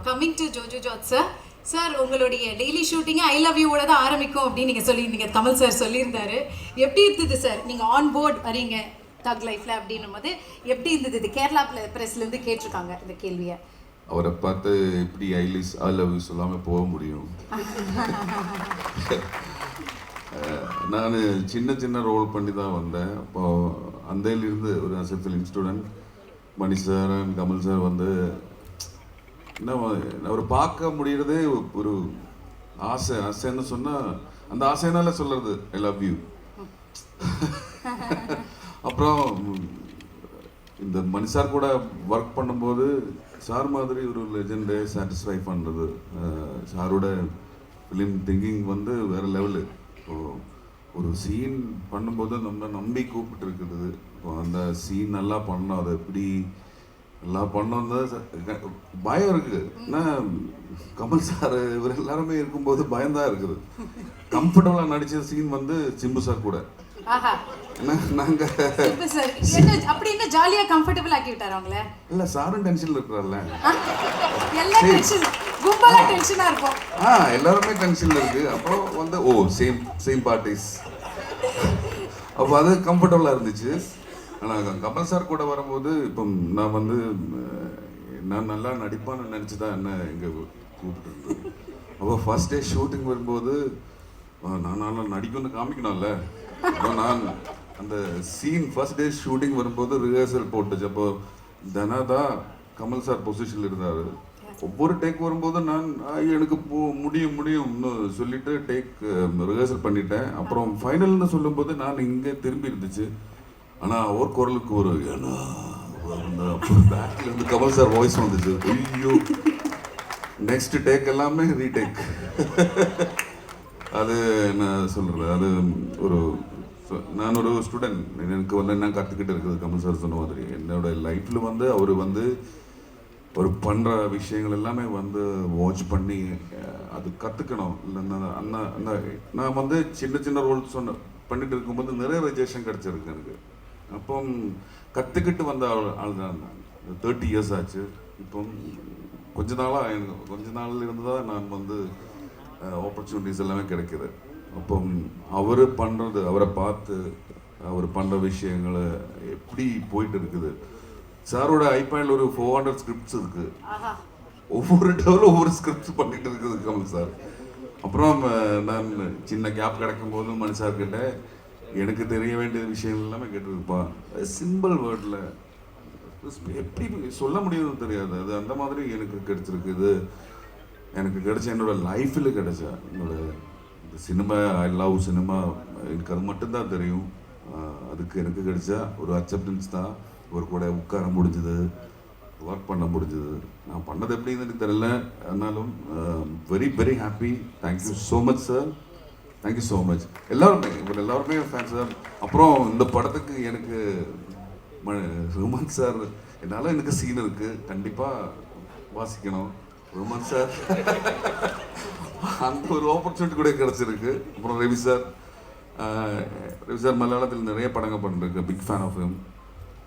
Coming to ஜோஜோ ஜாட் sir. Sir உங்களுடைய டெய்லி ஷூட்டிங் ஐ லவ் யூவோட தான் ஆரம்பிக்கும் அப்படின்னு நீங்கள் சொல்லியிருந்தீங்க, கமல் சார் சொல்லியிருந்தாரு. எப்படி இருந்தது சார் நீங்கள் ஆன் போர்ட் வரீங்க தக் லைஃப்பில் அப்படின்னும் போது எப்படி இருந்தது? இது கேரளா ப்ரெஸ்லேருந்து கேட்டிருக்காங்க இந்த கேள்வியை. அவரை பார்த்து எப்படி ஐ லவ் யூ சொல்லாமல் போக முடியும்? நான் சின்ன ரோல் பண்ணி தான் வந்தேன். அப்போ அந்தையிலிருந்து ஒரு as a film student Mani sir and Kamal sir வந்து என்ன அவர் பார்க்க முடியறதே ஒரு ஆசைன்னு சொன்னால் அந்த ஆசைனால சொல்கிறது ஐ லவ் யூ. அப்புறம் இந்த மணி சார் கூட ஒர்க் பண்ணும்போது சார் மாதிரி ஒரு லெஜெண்டை சாட்டிஸ்ஃபை பண்ணுறது, சாரோட ஃபிலிம் திங்கிங் வந்து வேறு லெவலு. ஒரு சீன் பண்ணும்போது நம்ம நம்பி கூப்பிட்டு இருக்குது. அந்த சீன் நல்லா பண்ணோம், அதை எப்படி எல்லாம் பண்ணோம் பயம் இருக்குது. ஏன்னா கமல் சார் இவர் எல்லாருமே இருக்கும்போது பயம்தான் இருக்குது. கம்ஃபர்டபுளாக நடித்த சீன் வந்து சிம்பு சார் கூட. நாங்கள் அப்படின்னு ஜாலியாக கம்ஃபர்டபுள் ஆக்கி விட்டார் அவங்கள. இல்லை சாரும் டென்ஷனில் இருக்கிறார்ல, டென்ஷனாக இருக்கும். எல்லாருமே டென்ஷனில் இருக்குது. அப்புறம் வந்து சேம் பார்ட்டிஸ், அப்போ அது கம்ஃபர்டபுளாக இருந்துச்சு. ஆனால் கமல் சார் கூட வரும்போது இப்போ நான் வந்து நான் நல்லா நடிப்பான்னு நினச்சி தான் என்ன இங்கே கூப்பிட்டு. அப்போ ஃபர்ஸ்ட் டே ஷூட்டிங் வரும்போது நான் நடிக்கணும்னு காமிக்கணும்ல. அப்போ நான் அந்த சீன் ஃபர்ஸ்ட் டே ஷூட்டிங் வரும்போது ரிஹர்சல் போட்டுச்சு. அப்போ தனாதான் கமல் சார் பொசிஷனில் இருந்தார். ஒவ்வொரு டேக் வரும்போது நான் எனக்கு முடியும்னு சொல்லிட்டு டேக் ரிஹர்சல் பண்ணிட்டேன். அப்புறம் ஃபைனல்னு சொல்லும்போது நான் இங்கே திரும்பி இருந்துச்சு. ஆனால் அவர் குரலுக்கு ஒரு பேக்கில் இருந்து கமல் சார் வாய்ஸ் வந்துச்சு. ஐயோ, நெக்ஸ்ட் டேக் எல்லாமே ரீடேக். அது என்ன சொல்கிறது, அது ஒரு நான் ஒரு ஸ்டூடெண்ட், எனக்கு வந்து என்ன கற்றுக்கிட்டு இருக்குது கமல் சார் சொன்ன மாதிரி. என்னோட லைஃப்பில் வந்து அவர் வந்து ஒரு பண்ணுற விஷயங்கள் எல்லாமே வந்து வாட்ச் பண்ணி அது கற்றுக்கணும். இல்லைன்னா நான் வந்து சின்ன ரோல் பண்ணிட்டு இருக்கும்போது நிறைய ரிஜெக்ஷன் கிடச்சிருக்கு எனக்கு. அப்போ கற்றுக்கிட்டு வந்த ஆள் தான் நான். 30 years ஆச்சு. இப்போ கொஞ்ச நாள் இருந்து தான் நான் வந்து ஆப்பர்ச்சுனிட்டிஸ் எல்லாமே கிடைக்கிது. அப்போ அவர் பண்ணுறது, அவரை பார்த்து அவர் பண்ணுற விஷயங்களை எப்படி போயிட்டு இருக்குது. சாரோட ஐபேடில் ஒரு 400 ஸ்கிரிப்ட்ஸ் இருக்குது. ஒவ்வொரு டேவில் ஒவ்வொரு ஸ்கிரிப்ட்ஸ் பண்ணிட்டு இருக்குது கமல் சார். அப்புறம் நான் சின்ன கேப் கிடைக்கும் போது மணி சார்கிட்ட எனக்கு தெரிய வேண்டிய விஷயங்கள் எல்லாமே கேட்டுருப்பான். சிம்பிள் வேர்டில் எப்படி சொல்ல முடியும்னு தெரியாது. அது அந்த மாதிரி எனக்கு கிடைச்சிருக்கு. இது எனக்கு கிடைச்ச என்னோட லைஃப்பில் கிடைச்சா என்னோட இந்த சினிமா, ஐ லவ் சினிமா, எனக்கு அது மட்டும்தான் தெரியும். அதுக்கு எனக்கு கிடைச்சா ஒரு அக்செப்டன்ஸ் தான். ஒரு கூட உட்கார முடிஞ்சது, ஒர்க் பண்ண முடிஞ்சது. நான் பண்ணது எப்படின்னு எனக்கு தெரியல. ஆனாலும் very happy. Thank you so much sir, thank you so much. எல்லாருமே ஃபேன்ஸ் சார். அப்புறம் இந்த படத்துக்கு எனக்கு ரோமான் சார், என்னால் எனக்கு சீன் இருக்குது, கண்டிப்பாக வாசிக்கணும் ரோமான் சார். அந்த ஒரு ஆப்பர்ச்சுனிட்டி கூட கிடச்சிருக்கு. அப்புறம் ரவி சார் மலையாளத்தில் நிறைய படங்கள் பண்ணிருக்கு. Big fan of him.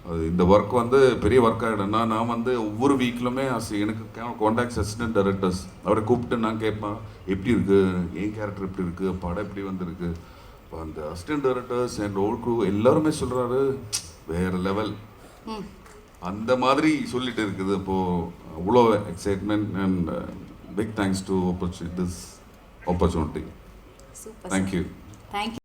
அது இந்த ஒர்க் வந்து பெரிய ஒர்க் ஆகிடும். நான் வந்து ஒவ்வொரு வீக்லுமே எனக்கு கான்டாக்ட்ஸ் அசிஸ்டன்ட் டைரக்டர்ஸ் அவரை கூப்பிட்டு நான் கேட்பேன், எப்படி இருக்குது, என் கேரக்டர் எப்படி இருக்குது, படம் எப்படி வந்திருக்கு. இப்போ அந்த assistant directors and old crew எல்லாருமே சொல்கிறாரு வேறு லெவல், அந்த மாதிரி சொல்லிட்டு இருக்குது. இப்போது அவ்வளோ excitement and big thanks to this opportunity. Thank you.